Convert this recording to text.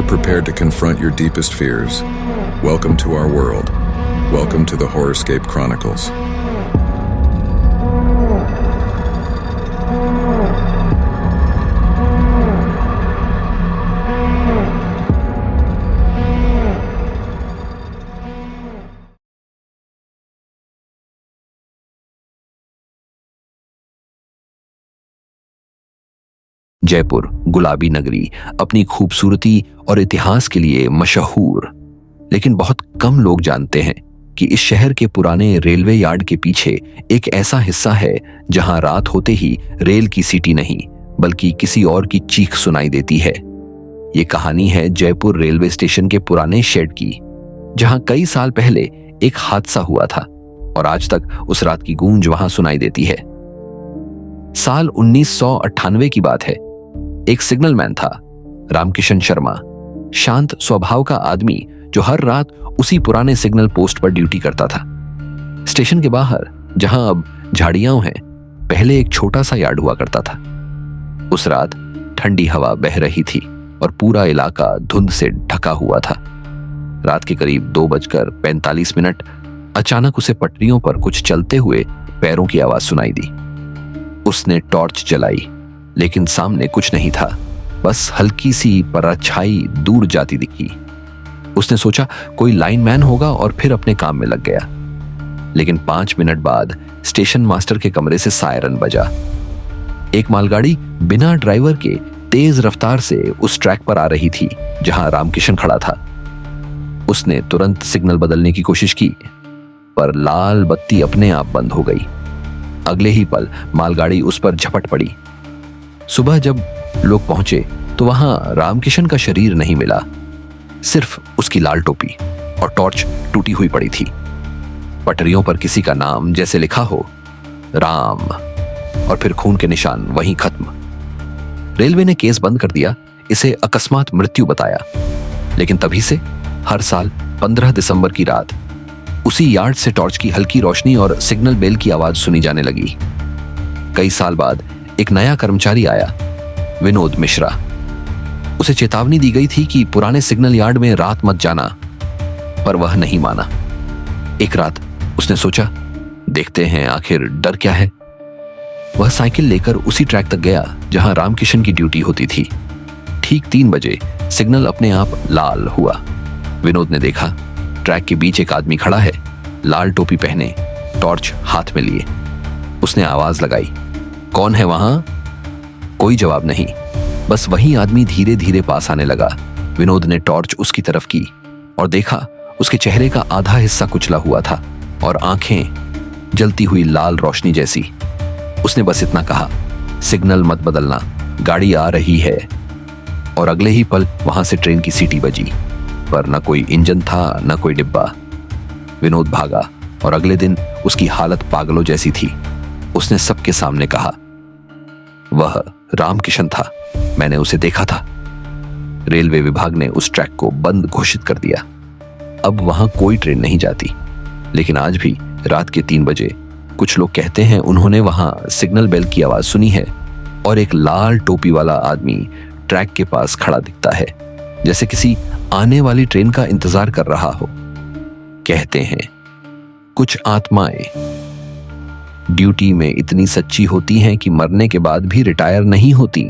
prepared to confront your deepest fears, welcome to our world. Welcome to the Horrorscape Chronicles. Jaipur गुलाबी नगरी अपनी खूबसूरती और इतिहास के लिए मशहूर, लेकिन बहुत कम लोग जानते हैं कि इस शहर के पुराने रेलवे यार्ड के पीछे एक ऐसा हिस्सा है जहां रात होते ही रेल की सीटी नहीं बल्कि किसी और की चीख सुनाई देती है। ये कहानी है जयपुर रेलवे स्टेशन के पुराने शेड की, जहां कई साल पहले एक हादसा हुआ था और आज तक उस रात की गूंज वहां सुनाई देती है। साल 1998 की बात है। एक सिग्नलमैन था, रामकिशन शर्मा, शांत स्वभाव का आदमी जो हर रात उसी पुराने सिग्नल पोस्ट पर ड्यूटी करता था। स्टेशन के बाहर, जहां अब झाड़ियां हैं, पहले एक छोटा सा यार्ड हुआ करता था। उस रात ठंडी हवा बह रही थी और पूरा इलाका धुंध से ढका हुआ था। रात के करीब 2:45 अचानक उसे पटरियों पर कुछ चलते हुए पैरों की आवाज सुनाई दी। उसने टॉर्च जलाई, लेकिन सामने कुछ नहीं था, बस हल्की सी परछाई दूर जाती दिखी। उसने सोचा कोई लाइनमैन होगा और फिर अपने काम में लग गया। लेकिन 5 मिनट बाद स्टेशन मास्टर के कमरे से सायरन बजा। एक मालगाड़ी बिना ड्राइवर के तेज रफ्तार से उस ट्रैक पर आ रही थी जहां रामकिशन खड़ा था। उसने तुरंत सिग्नल बदलने की कोशिश की, पर लाल बत्ती अपने आप बंद हो गई। अगले ही पल मालगाड़ी उस पर झपट पड़ी। सुबह जब लोग पहुंचे तो वहां रामकिशन का शरीर नहीं मिला, सिर्फ उसकी लाल टोपी और टॉर्च टूटी हुई पड़ी थी। पटरियों पर किसी का नाम जैसे लिखा हो, राम, और फिर खून के निशान वहीं खत्म। रेलवे ने केस बंद कर दिया, इसे अकस्मात मृत्यु बताया। लेकिन तभी से हर साल 15 दिसंबर की रात उसी यार्ड से टॉर्च की हल्की रोशनी और सिग्नल बेल की आवाज सुनी जाने लगी। कई साल बाद एक नया कर्मचारी आया, विनोद मिश्रा। उसे चेतावनी दी गई थी कि पुराने सिग्नल यार्ड में रात मत जाना, पर वह नहीं माना। एक रात उसने सोचा, देखते हैं आखिर डर क्या है। वह साइकिल लेकर उसी ट्रैक तक गया जहां रामकिशन की ड्यूटी होती थी। ठीक 3 बजे सिग्नल अपने आप लाल हुआ। विनोद ने देखा, ट्रैक के बीच एक आदमी खड़ा है, लाल टोपी पहने, टॉर्च हाथ में लिए। उसने आवाज लगाई, कौन है वहां? कोई जवाब नहीं, बस वही आदमी धीरे धीरे पास आने लगा। विनोद ने टॉर्च उसकी तरफ की और देखा उसके चेहरे का आधा हिस्सा कुचला हुआ था और आंखें जलती हुई लाल रोशनी जैसी। उसने बस इतना कहा, सिग्नल मत बदलना, गाड़ी आ रही है। और अगले ही पल वहां से ट्रेन की सीटी बजी, पर न कोई इंजन था न कोई डिब्बा। विनोद भागा और अगले दिन उसकी हालत पागलों जैसी थी। उसने सबके सामने कहा, वह रामकिशन था, मैंने उसे देखा था। रेलवे विभाग ने उस ट्रैक को बंद घोषित कर दिया। अब वहां कोई ट्रेन नहीं जाती, लेकिन आज भी रात के 3 बजे कुछ लोग कहते हैं उन्होंने वहां सिग्नल बेल की आवाज सुनी है और एक लाल टोपी वाला आदमी ट्रैक के पास खड़ा दिखता है, जैसे किसी आने वाली ट्रेन का इंतजार कर रहा हो। कहते हैं कुछ आत्माएं ड्यूटी में इतनी सच्ची होती हैं कि मरने के बाद भी रिटायर नहीं होती।